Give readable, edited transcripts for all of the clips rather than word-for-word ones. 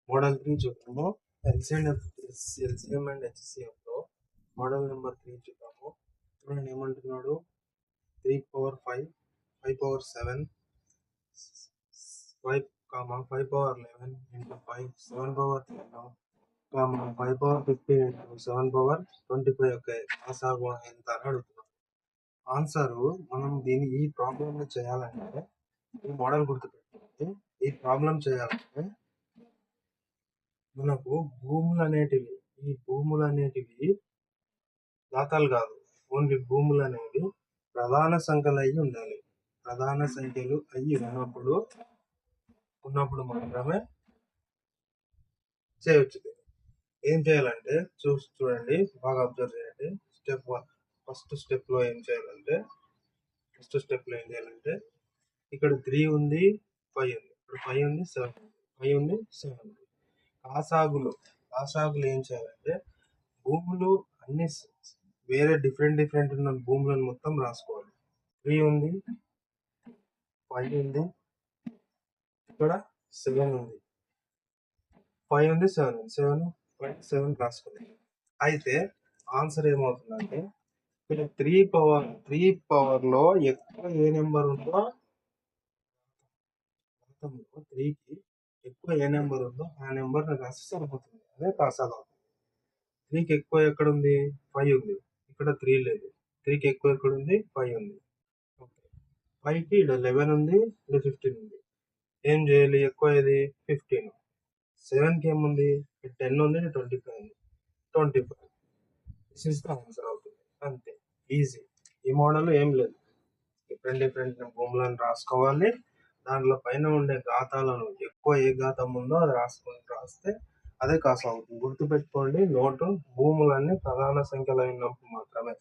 Model 3 చూద్దాము. LCM and హెచ్సిఎఫ్లో model number 3 చూద్దాము. చూడండి ఏమంటున్నాడు, 3 power 5, 5 power 7, 5 5 power 11 into 5, 7 power 10, 5 power 15 into 7 power 25 యొక్క ఆసాగు ఎంత అని అడుగుతున్నాం. ఆన్సర్ మనం ఈ ప్రాబ్లమ్ చేయాలంటే ఈ మోడల్ గుర్తుపెట్టుకోండి. ఈ ప్రాబ్లం చేయాలంటే మనకు భూములు అనేటివి దాతాలు కాదు, ఓన్లీ భూములు అనేవి ప్రధాన సంఖ్యలు అయి ఉండాలి. ప్రధాన సంఖ్యలు అయి ఉన్నప్పుడు మాత్రమే చేయవచ్చు. ఏం చేయాలంటే చూడండి, బాగా అబ్జర్వ్ చేయండి. స్టెప్ 1, ఫస్ట్ స్టెప్ లో ఏం చేయాలంటే ఇక్కడ 3 ఉంది, 5 ఉంది, ఇప్పుడు 5 ఉంది, 7 ఉంది, 5 ఉంది, 7 ఉంది. కాసాగులు ఏం చేయాలంటే భూములు అన్ని వేరే డిఫరెంట్ ఉన్న భూములను మొత్తం రాసుకోవాలి. 3 ఉంది, 5 ఉంది, ఇక్కడ 7 ఉంది, 5 ఉంది, 7 ఉంది, 7 రాసుకోవాలి. అయితే ఆన్సర్ ఏమవుతుందంటే ఇక్కడ 3 పవర్ లో ఎక్కువ ఏ నెంబర్ ఉందో 3కి ఎక్కువ ఏ నెంబర్ ఉందో ఆ నెంబర్ రాసి సరిపోతుంది. అదే కాసాగా. 3కి ఎక్కువ ఎక్కడ ఉంది? 5 ఉంది, ఇక్కడ 3 లేదు. 3కి ఎక్కువ ఎక్కడ ఉంది? 5 ఉంది. 5కి ఇక్కడ 11 ఉంది, ఇక్కడ 15 ఉంది. ఏం చేయాలి? ఎక్కువ ఏది? 15. 7కి ఏముంది? 10 ఉంది, 25 ఉంది, 25. దిస్ ఇస్ ద ఆన్సర్ అవుతుంది. అంతే, ఈజీ. ఈ మోడల్ ఏం లేదు, డిఫరెంట్ భూములను రాసుకోవాలి. దాంట్లో పైన ఉండే ఘాతాలను ఎక్కువ ఏ ఘాతం ఉందో అది రాస్తే అదే కాసు అవుతుంది. గుర్తుపెట్టుకోండి, నోటు భూములన్నీ ప్రధాన సంఖ్యలు అయినప్పుడు మాత్రమే.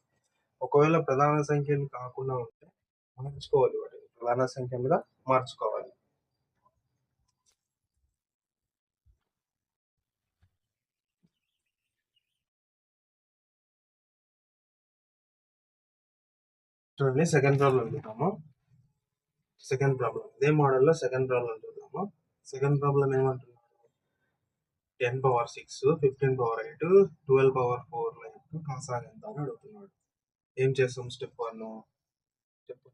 ఒకవేళ ప్రధాన సంఖ్యలు కాకుండా ఉంటే మార్చుకోవాలి, వాటిని ప్రధాన సంఖ్య మీద మార్చుకోవాలి. చూడండి, సెకండ్ ప్రాబ్లం చూద్దాము. ఇదే మోడల్లో సెకండ్ ప్రాబ్లం చూద్దాము. సెకండ్ ప్రాబ్లం ఏమంటున్నాడు? 10 పవర్ 6, 15 పవర్ 8, 12 పవర్ 4 కాసాగు ఎంత అని అడుగుతున్నాడు. ఏం చేస్తాం? స్టెప్ 1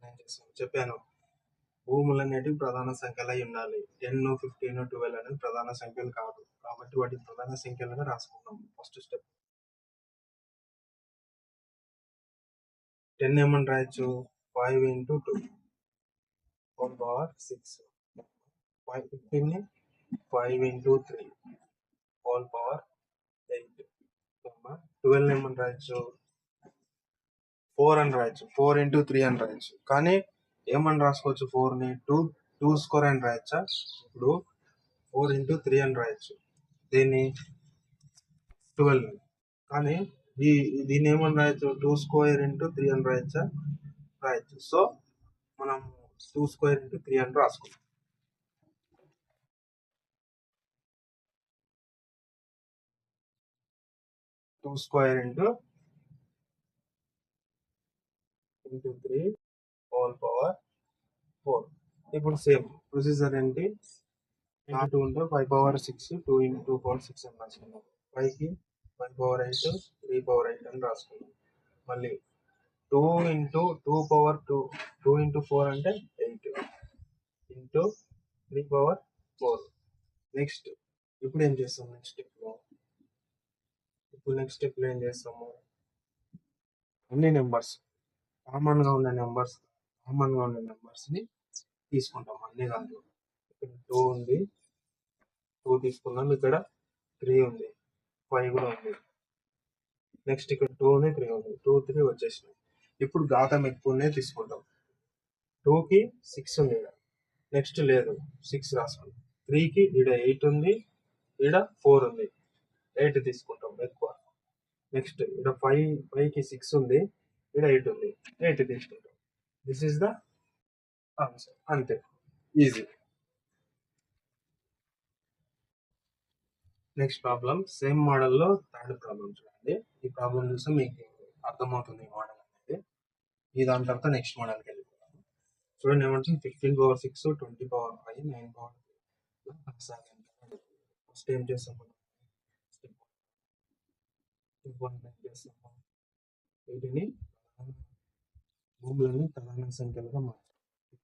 ఏం చేస్తాం చెప్పాను. భూములు అనేటివి ప్రధాన సంఖ్యలు అయి ఉండాలి. 10, 15, 12 అనేది ప్రధాన సంఖ్యలు కాదు, కాబట్టి వాటి ప్రధాన సంఖ్యలుగా రాసుకుంటాం. ఫస్ట్ స్టెప్ 10 ఏమని రాయొచ్చు? 5 into 2 whole power 6. 15 ని 5 into 3 whole power 8. 12 ఏమని రాయొచ్చు? 4 అని రాయొచ్చు. 4 into 3 అని రాయొచ్చు. కానీ ఏమని రాసుకోవచ్చు? 4ని 2 స్క్వేర్ అని రాయొచ్చా? ఇప్పుడు 4 into 3 అని రాయొచ్చు, దీన్ని 12. కానీ దీన్ని ఏమని రాయొచ్చు? 2 స్క్వేర్ into 3 అని రాయొచ్చా? రాయొచ్చు. సో మనం 2 స్క్వేర్ into 3 అని రాసుకుంటాం. 2 స్క్వేర్ into 3 హోల్ పవర్ 4. ఇప్పుడు సేమ్ ప్రొసీజర్ ఏంటి? 2 ఉంటే 5 పవర్ 6, 2 into 2 పవర్ 6 అని రాసుకున్నాం. 5కి 5 పవర్ 8, 3 పవర్ 8 అని రాసుకున్నాం. మళ్ళీ 2 into 2 పవర్ 2 into 4 అంటే 8 into 3 పవర్ 4. నెక్స్ట్ ఇప్పుడు ఏం చేస్తాం? నెక్స్ట్ స్టెప్ లో ఏం చేస్తాము? అన్ని నెంబర్స్ కామన్ గా ఉన్న నెంబర్స్ ని తీసుకుంటాం. అన్ని దాంట్లో ఇక్కడ 2 ఉంది, 2 తీసుకున్నాం. ఇక్కడ 3 ఉంది, 5 కూడా ఉంది. నెక్స్ట్ ఇక్కడ 2 ఉంది, 3 ఉంది, 2, 3 వచ్చేసినాయి. ఇప్పుడు ఘాతం ఎక్కువనే తీసుకుంటాం. 2కి 6 ఉంది, నెక్స్ట్ లేదు, 6 రాసుకోండి. 3కి ఈడ 8 ఉంది, ఈడ 4 ఉంది, 8 తీసుకుంటాం ఎక్కువ. నెక్స్ట్ ఈడ 5కి 6 ఉంది, ఈడ 8 ఉంది, 8 తీసుకుంటాం. This is the answer. అంతే, ఈజీ. నెక్స్ట్ ప్రాబ్లం సేమ్ మోడల్లో థర్డ్ ప్రాబ్లం చూడండి. ఈ ప్రాబ్లం చూస్తే మీకు అర్థమవుతుంది ఈ మోడల్ అనేది. ఈ దాని తర్వాత నెక్స్ట్ మోడల్కి వెళ్ళిపోతాము. చూడండి ఏమంటుంది? 15 పవర్ 6, 20 పవర్ 5, 9 పవర్ ఫస్ట్ ఏం చేస్తాం మనం? స్టెప్ వన్ ఏం చేస్తాము? వీటిని భూములని ప్రధాన సంఖ్యలుగా మార్చాలి.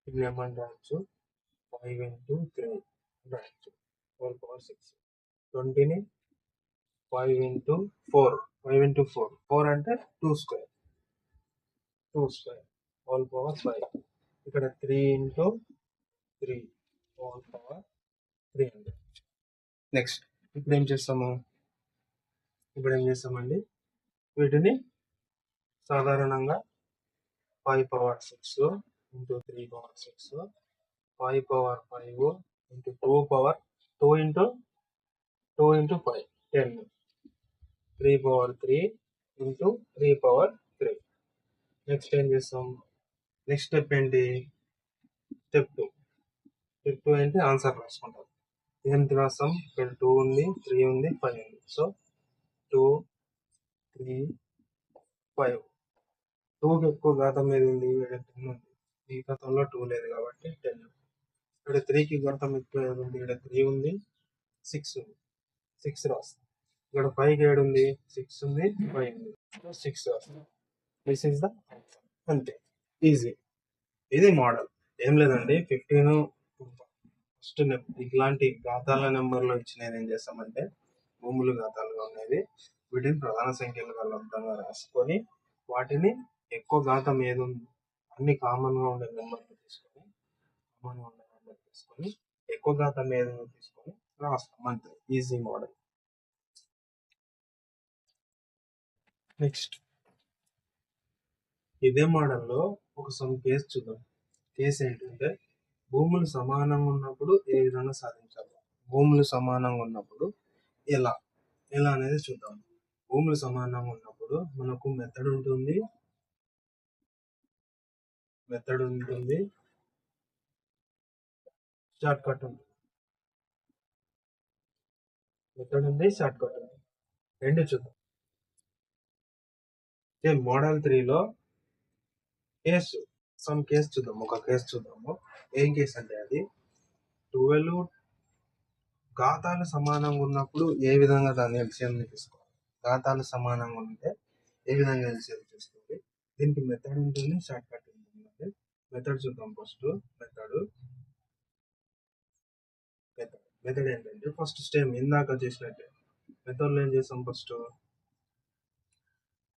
15 ఏమని రాయొచ్చు? 5 into 3 రాయొచ్చు, 4 power 6. 20ని 5 into 4, 5 into 4, 4 అంటే 2 square, 2 square, 1/5. ఇక్కడ 3 into 3, 1/300. నెక్స్ట్ ఇప్పుడు ఏం చేస్తామండి? వీటిని సాధారణంగా 5/6 into 3/6, 5/5 into 2 into 5, 10, 3/3 into 3/3. Next ఏం చేస్తాం? నెక్స్ట్ స్టెప్ ఏంటి? స్టెప్ 2. స్టెప్ 2 ఏంటి? ఆన్సర్ రాసుకుంటాం. ఏంటి రాస్తాం? ఇక్కడ 2 ఉంది, 3 ఉంది, 5 ఉంది. సో 2, 3, 5. 2కి ఎక్కువ ఘాతం ఏది ఉంది? ఇక్కడ 10 ఉంది. ఈ ఘాతంలో 2 లేదు కాబట్టి 10. ఇక్కడ 3కి ఘాతం ఎక్కువ ఏది ఉంది? ఇక్కడ 3 ఉంది, 6 ఉంది. 6 రాస్తాం. ఇక్కడ 5కి ఏడు ఉంది? 6 ఉంది, 5 ఉంది. సో 6 రాస్తాం. This is the answer. అంతే, ఈజీ. ఇది మోడల్. ఏం లేదండి. 15 ఫస్ట్ ఇట్లాంటి ఘాతాల నెంబర్లో ఇచ్చినది ఏం చేస్తామంటే భూములు ఘాతాలుగా ఉండేది. వీటిని ప్రధాన సంఖ్యలుగా లబ్ధంగా రాసుకొని వాటిని ఎక్కువ ఘాతం ఏది ఉంది అన్ని కామన్గా ఉండే నెంబర్లు తీసుకొని ఎక్కువ ఘాతం ఏదో తీసుకొని రాస్తాం. అంతే, ఈజీ మోడల్. నెక్స్ట్ ఇదే మోడల్లో ఒక సమ్ కేసు చూద్దాం. కేసు ఏంటంటే భూములు సమానంగా ఉన్నప్పుడు ఏ విధంగా సాధించాలి? భూములు సమానంగా ఉన్నప్పుడు ఎలా అనేది చూద్దాం. భూములు సమానంగా ఉన్నప్పుడు మనకు మెథడ్ ఉంటుంది, షార్ట్ కట్ ఉంది. మెథడ్ ఉంది, షార్ట్ కట్ ఉంది, రెండు చూద్దాం. మోడల్ 3లో కేసు చూద్దాం. ఒక కేసు చూద్దాము. ఏం కేసు అంటే అది 12 ఘాతాలు సమానంగా ఉన్నప్పుడు ఏ విధంగా దాన్ని ఎల్సిఎం తీసుకోవాలి. ఘాతాలు సమానంగా ఉంటే ఏ విధంగా ఎల్సిఎం తీసుకోవాలి. దీనికి మెథడ్ ఉంటుంది, షార్ట్ కట్ ఉంటుంది. మెథడ్ చూద్దాం. ఫస్ట్ మెథడ్ ఏంటంటే ఫస్ట్ స్టెప్ ఇందాక చేసినట్టే మెథడ్లో ఏం చేస్తాం? ఫస్ట్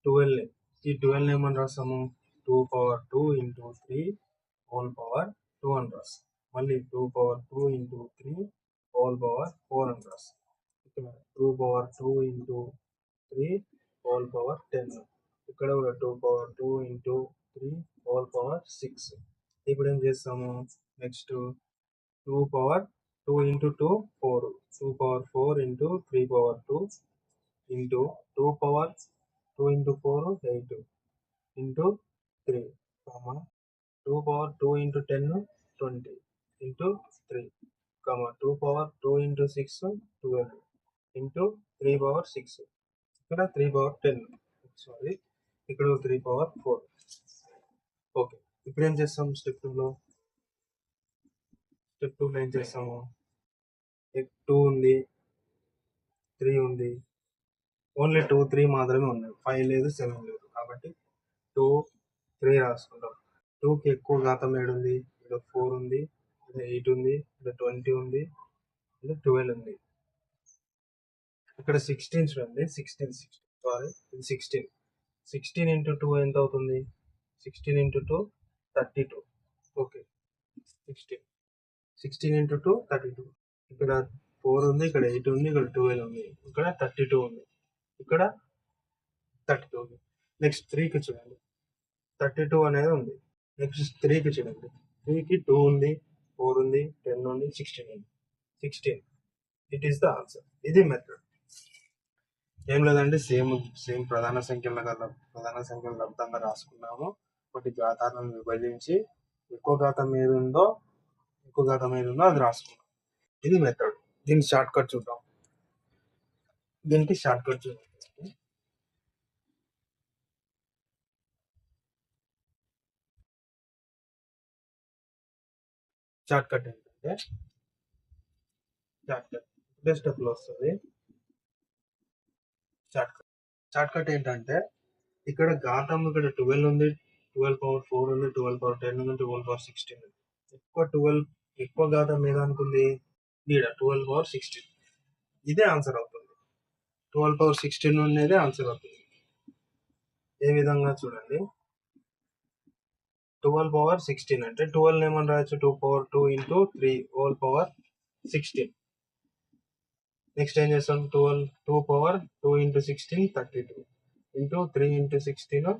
12 ఈ 12 ఏమని రాస్తాము? 2/2 into 3 whole power 2 అని రాస్తాం. మళ్ళీ 2/2 into 3 whole power 4 అని రాస్తాం. ఇక్కడ 2/2 into 3 whole power 10. ఇక్కడ కూడా 2/2 into 3 whole power 6. ఇప్పుడు ఏం చేస్తాము? Next 2/2 into 2 4, 2/4 into 3/2 into 2/2 into 4 8 into 3, 2/2 into 10 20 into 3, 2/2 into 6 12 into 3/6. ఇక్కడ 3/10, సారీ ఇక్కడ 3/4. ఓకే, ఇప్పుడు ఏం చేస్తాం? స్టెప్ 2లో ఏం చేస్తాము? 2 ఉంది, 3 ఉంది, ఓన్లీ 2, 3 మాత్రమే ఉన్నాయి. 5 లేదు, 7 లేదు. కాబట్టి 2, 3 రాసుకుంటాం. 2కి ఎక్కువ ఘాతం ఏడుంది? ఇక్కడ 4 ఉంది, ఇక్కడ 8 ఉంది, ఇక్కడ 20 ఉంది, ఇక్కడ 12 ఉంది. ఇక్కడ 16 చూడండి. 16 into 2 ఎంత అవుతుంది? 16 into 2 32. Okay, 16 into 2 32. ఇక్కడ 4 ఉంది, ఇక్కడ 8 ఉంది, ఇక్కడ 12 ఉంది, ఇక్కడ 32 ఉంది, ఇక్కడ 32 ఉంది. నెక్స్ట్ 3కి చూడండి. 32 అనేది ఉంది. నెక్స్ట్ 3కి చూడండి. 3కి 2 ఉంది, 4 ఉంది, 10 ఉంది, 16 ఉంది. 16. It is the answer. ఇది మెథడ్. ఏం లేదండి, సేమ్ ప్రధాన సంఖ్యల లబ్ధంగా రాసుకున్నాము. ఒకటి ఘాతాలను విభజించి ఎక్కువ ఘాతం ఏది ఉందో అది రాసుకున్నాం. ఇది మెథడ్. దీనికి షార్ట్ కట్ చూద్దాం. షార్ట్ కట్ ఏంటంటే ఒకటే స్టెప్ లో వస్తుంది. షార్ట్ కట్ ఏంటంటే ఇక్కడ ఘాతం ఇక్కడ 12 ఉంది, 12 పవర్ 4 ఉంది, 12 పవర్ 10 ఉంది, 12 పవర్ 16 ఉంది. ఎక్కువ ఘాతం ఏదో అనుకుంది ఈడ 12 పవర్ 16. ఇదే ఆన్సర్ అవుతుంది. 12 పవర్ 16 అనేది ఆన్సర్ అవుతుంది. ఏ విధంగా చూడండి, 12 పవర్ 16 అంటే 12 ఏమని రాయొచ్చు, 2 power 2 into 3 whole power 16. Next ఏం చేస్తాం, 2 power 2 into 16 32 into 3 into 16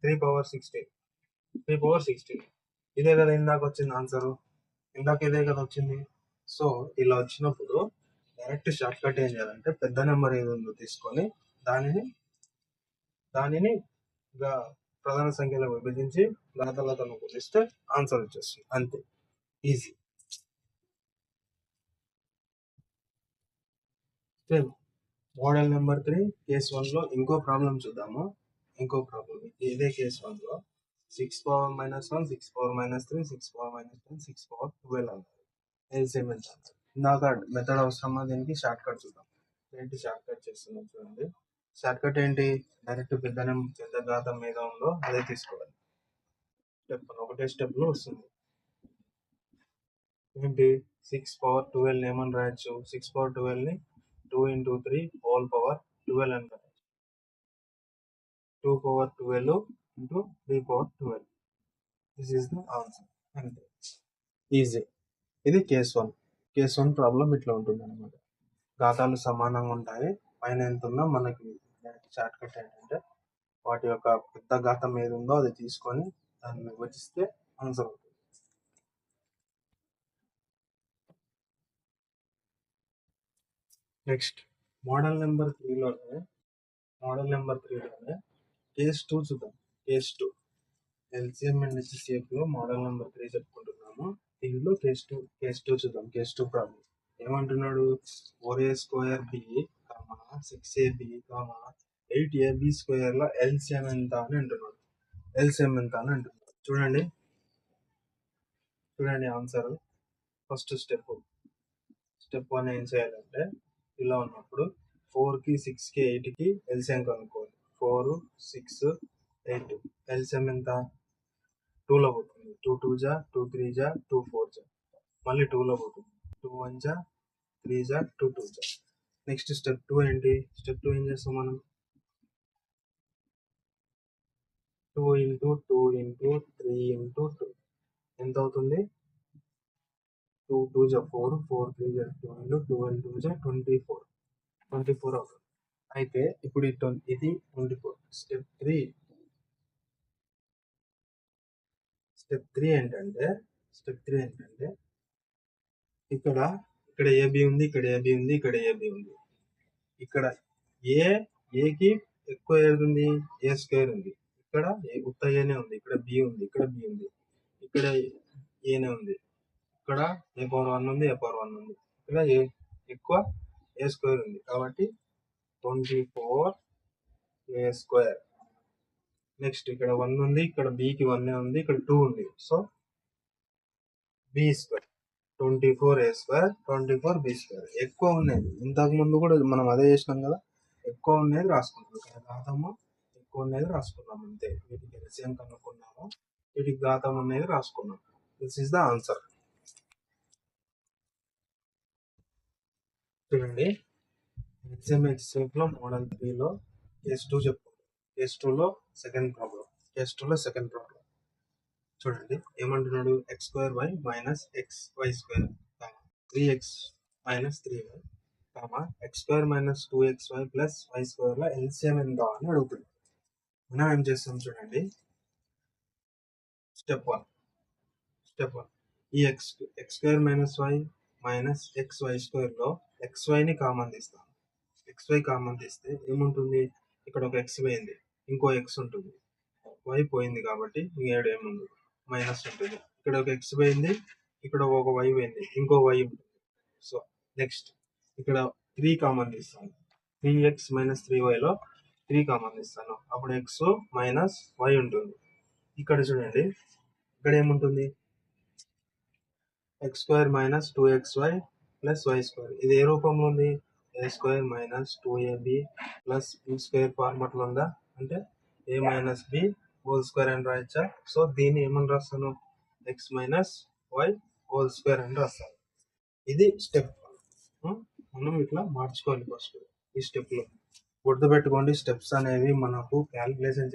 3 power 16 3 power 16. ఇదే కదా ఇందాక వచ్చింది ఆన్సర్, ఇందాక ఇదే కదా వచ్చింది. సో ఇలా వచ్చినప్పుడు డైరెక్ట్ షార్ట్ కట్ ఏం చేయాలంటే పెద్ద నెంబర్ ఏది ఉందో తీసుకొని దానిని ప్రధాన సంఖ్యలో విభజించి ఘాతాలతో గుణిస్తే ఆన్సర్ వచ్చేస్తుంది, అంతే, ఈజీ. మోడల్ నెంబర్ 3 కేస్ 1 లో ఇంకో ప్రాబ్లం చూద్దాము. ఇంకో ప్రాబ్లం ఇదే కేస్ 1 లో 6 పవర్ 1 6 పవర్ 3 6 పవర్ 10 6 పవర్ 12 అన్నారు. ఎల్సిఎం ఎంత? ఇందాక మెథడ్ అవసరమా, దీనికి షార్ట్ కట్ చూద్దాం. ఏంటి షార్ట్ కట్ చేస్తున్నాం చూడండి. షార్ట్ కట్ ఏంటి, డైరెక్ట్ పెద్ద ఘాతం మీద ఉందో అదే తీసుకోవాలి. ఒకటే స్టెప్ లో వస్తుంది. ఏంటి, 6 పవర్ 12 ఏమని రాయొచ్చు, 6 పవర్ 12 ని 2 ఇంటూ 3 హోల్ పవర్ 12 అని రాయొచ్చు. 2 power 12 into 3 power 12. This is the answer, అంతే, ఈజీ. ఇది కేస్ 1. కేస్ 1 ప్రాబ్లం ఇట్లా ఉంటుంది అనమాట. ఘాతాలు సమానంగా ఉంటాయి, పైన ఎంత ఉందో మనకి షార్ట్ కట్ ఏంటంటే వాటి యొక్క పెద్ద ఘాతం ఏది ఉందో అది తీసుకొని దాన్ని విభజిస్తే ఆన్సర్ అవుతుంది. నెక్స్ట్ మోడల్ నెంబర్ 3లోనే కేస్ 2 చూద్దాం. కేస్ 2 ఎల్సిఎం అండ్ హెచ్సిఎఫ్ లో మోడల్ నెంబర్ 3 చెప్పుకుంటున్నాము. దీనిలో కేస్ 2 చూద్దాం. కేస్ 2 ప్రాబ్లం ఏమంటున్నాడు, 4a² b 6ab 8ab square లో ఎల్సిఎం ఎంత అని అంటున్నాడు. చూడండి ఆన్సర్. ఫస్ట్ స్టెప్ 1 ఏం చేయాలంటే ఇలా ఉన్నప్పుడు 4కి 6కి 8కి ఎల్సిఎం కనుక్కోవాలి. 4 6 8 ఎల్సిఎం ఎంత, 2లో పోతుంది. 2 2 జా 2 3 జా 2 4 జా, మళ్ళీ 2లో పోతుంది. 2 1 జా 3 జా 2 2 జా. నెక్స్ట్ స్టెప్ 2 ఏంటి, స్టెప్ 2 ఏం చేస్తాం మనం, 2 ఇంటూ 2 ఇంటూ 3 ఇంటూ 2 ఎంత అవుతుంది, 2 2 జా 4 4 3 జా 12 12 2 జా 24 అవుతుంది. అయితే ఇప్పుడు ఇది 24. స్టెప్ 3 ఏంటంటే ఇక్కడ ఏబి ఉంది, ఇక్కడ ఏబి ఉంది, ఇక్కడ ఏబి ఉంది. ఇక్కడ ఏకి ఎక్కువ ఏది ఉంది, ఏ స్క్వేర్ ఉంది. ఇక్కడ ఉత్త ఏనే ఉంది, ఇక్కడ బి ఉంది, ఇక్కడ బి ఉంది, ఇక్కడ ఏనే ఉంది, ఇక్కడ a⁴1 ఉంది, a⁴1 ఉంది, ఇక్కడ ఎక్కువ ఏ స్క్వేర్ ఉంది. కాబట్టి 24a². నెక్స్ట్ ఇక్కడ 1 ఉంది, ఇక్కడ బికి 1 ఉంది, ఇక్కడ 2 ఉంది. So b², 24a² 24b². ఎక్కువ ఉన్నది ఇంతకు ముందు కూడా మనం అదే చేసినాం కదా, ఎక్కువ ఉన్నది రాసుకుంటాం. ఇక్కడ ఘాతము ఎక్కువ ఉన్నది రాసుకున్నాం, అంతే. వీటికి ఎల్సిఎం కనుక్కున్నాము, వీటికి ఘాతం ఉన్నది రాసుకున్నాం. This is the answer. చూడండి ఎల్సిఎం హెచ్సిఎఫ్ లో మోడల్ 3లో కేస్ 2 చెప్పుకుంటాం. కేస్ 2లో సెకండ్ ప్రాబ్లం చూడండి. ఏమంటున్నాడు, x² y minus xy² 3x minus 3y x² minus 2xy plus y² లో ఎల్సిఎం ఎంత అని అడుగుతుంది. మనం ఏం చేస్తాం చూడండి, స్టెప్ 1 ఈ x² minus y minus xy² లో xyని కామన్ తీస్తాం. xy కామన్ తీస్తే ఏముంటుంది, ఇక్కడ ఒక x పోయింది, ఇంకో x ఉంటుంది. y పోయింది కాబట్టి ఏడు ఏముంది, మైనస్ ఉంటుంది. ఇక్కడ ఒక x పోయింది, ఇక్కడ ఒక y పోయింది, ఇంకో y ఉంటుంది. సో నెక్స్ట్ ఇక్కడ 3 కామన్ తీస్తాను. 3x మైనస్ 3yలో 3 కామన్ తీస్తాను, అప్పుడు x మైనస్ y ఉంటుంది. ఇక్కడ చూడండి, ఇక్కడ ఏముంటుంది, x² minus 2xy plus y square. ఇది ఏ రూపంలో ఉంది? A square minus 2ab plus b square ఫార్మాట్లో ఉందా? అంటే a minus b whole square అని రాయొచ్చా? సో దీన్ని ఏమని రాస్తాను? X minus y whole square అని రాస్తాను. ఇది స్టెప్. మనం ఇట్లా మార్చుకోవాలి ఫస్ట్ ఈ స్టెప్లో. గుర్తుపెట్టుకోండి, స్టెప్స్ అనేవి మనకు క్యాలిక్యులేషన్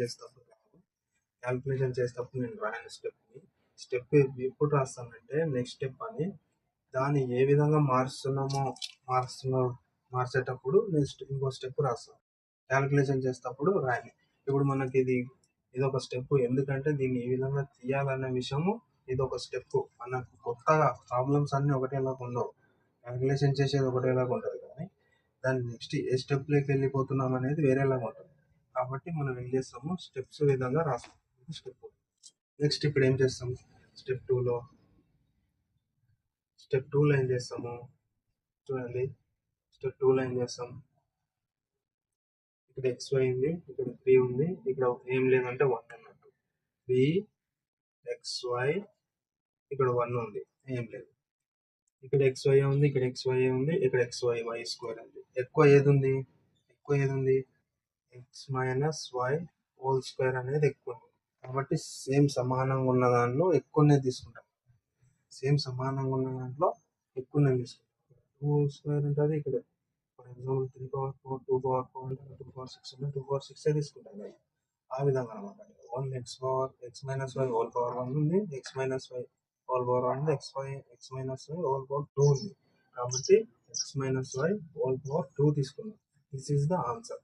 చేసేటప్పుడు నేను రాయని స్టెప్ ఎప్పుడు రాస్తానంటే నెక్స్ట్ స్టెప్ అని, దాన్ని ఏ విధంగా మార్చేటప్పుడు నెక్స్ట్ ఇంకో స్టెప్ రాస్తాను. క్యాలిక్యులేషన్ చేసేటప్పుడు రాయాలి. ఇప్పుడు మనకి ఇది ఒక స్టెప్, ఎందుకంటే దీన్ని ఏ విధంగా తీయాలనే విషయము ఇది ఒక స్టెప్. మనకు కొత్తగా ప్రాబ్లమ్స్ అన్ని ఒకటేలాగా ఉండవు, క్యాలిక్యులేషన్ చేసేది ఒకటేలాగా ఉంటుంది, కానీ దాన్ని నెక్స్ట్ ఏ స్టెప్లోకి వెళ్ళిపోతున్నాం అనేది వేరేలాగా ఉంటుంది. కాబట్టి మనం ఏం చేస్తాము, స్టెప్స్ విధంగా రాస్తాం. స్టెప్ నెక్స్ట్ ఇప్పుడు ఏం చేస్తాము, స్టెప్ టూలో ఏం చేస్తాము చూడండి. స్టెప్ టూలో ఏం చేస్తాం, ఇక్కడ XY ఉంది, ఇక్కడ 3 ఉంది, ఇక్కడ ఏం లేదంటే 1 అన్నట్టు. 3XY ఇక్కడ 1 ఉంది, ఏం లేదు. ఇక్కడ XY ఉంది, ఇక్కడ XY ఉంది, ఇక్కడ XY y స్క్వేర్ ఉంది. ఎక్కువ ఏది ఉంది? X minus y whole square అనేది ఎక్కువ ఉంది. కాబట్టి సేమ్ సమానంగా ఉన్న దాంట్లో ఎక్కువనే తీసుకుంటాం. టూ స్క్వేర్ ఉంటుంది ఇక్కడ. ఫర్ ఎగ్జాంపుల్ 3/4 2/4 అంటే 2/6 అంటే 2/6 తీసుకుంటాం కదా, ఆ విధంగా అనమాట. Only x minus y whole power 1 ఉంది, x minus y whole power 1 ఉంది, x minus y whole power 2 ఉంది. కాబట్టి x minus y whole power 2 తీసుకున్నాం. This is the answer.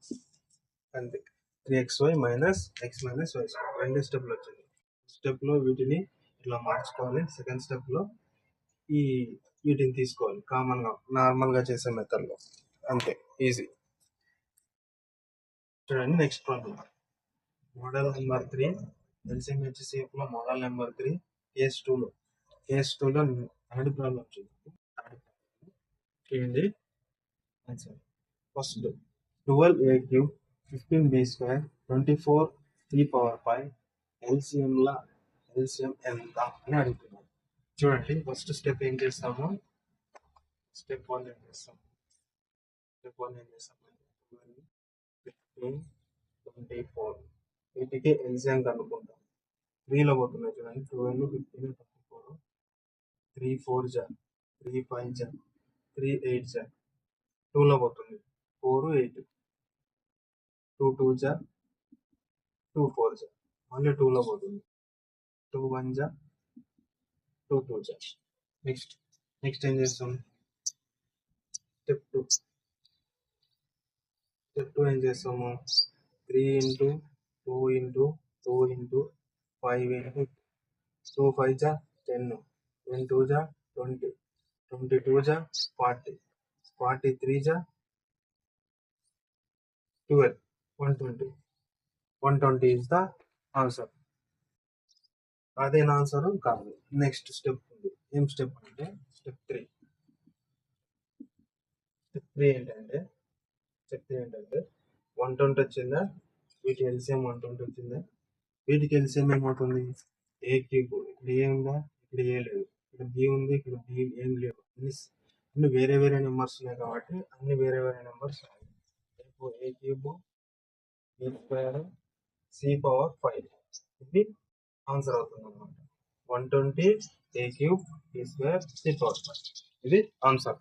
అంతే. 3xy minus x minus y square. రెండు స్టెప్లు వచ్చింది. స్టెప్లో వీటిని ఇట్లా మార్చుకోవాలి. సెకండ్ స్టెప్లో వీటిని తీసుకోవాలి కామన్గా, నార్మల్గా చేసే మెథడ్లో. అంతే, ఈజీ. చూడండి next problem. Model number 3 LCM HCF లో మోడల్ నెంబర్ 3 కేస్ 2లో థర్డ్ ప్రాబ్లం చూడండి. First 12a cube 15b square 24 3/5 LCM ఎంత అని అడుగుతున్నాం. చూడండి ఫస్ట్ స్టెప్ ఏం చేస్తాము, స్టెప్ 1 ఏం చేస్తాం 24 వీటికి ఎల్సిఎం కనుక్కుంటాం. 3లో పోతున్నాయి చూడండి. 12 15 24 3 4 జా 3 5 జా 3 8 జా 2లో పోతుంది 4 8 2 2 జా 2 4 జా మళ్ళీ 2లో పోతుంది 2 1 జా 2 2 జా. నెక్స్ట్ ఏం చేస్తాం, స్టెప్ 2 ఏం చేస్తాము, 3 ఇంటూ 2 ఇంటూ 2 ఇంటూ 5 ఇంటూ 2 5 జా 10 10 2 జా 20 22 జా 40 43 జా 12 120 is the answer. అదే ఆన్సర్ కాదు. నెక్స్ట్ స్టెప్ ఉంది. ఏం స్టెప్ అంటే స్టెప్ 3 ఏంటంటే 120 వచ్చిందా, వీటి ఎల్సిఎం 120 వచ్చిందా, వీటికి ఎల్సిఎం ఏమవుతుంది, ఏ క్యూబ్. ఇక్కడ ఏ ఉందా, ఇక్కడ ఏ లేదు, ఇక్కడ బి ఉంది, ఇక్కడ బి ఏం లేవు, అన్ని వేరే నెంబర్స్ ఉన్నాయి కాబట్టి అన్ని వేరే numbers. A cube b square c power 5 ఇది ఆన్సర్ అవుతుంది అనమాట. 120 a cube b square c power 5 ఇది ఆన్సర్.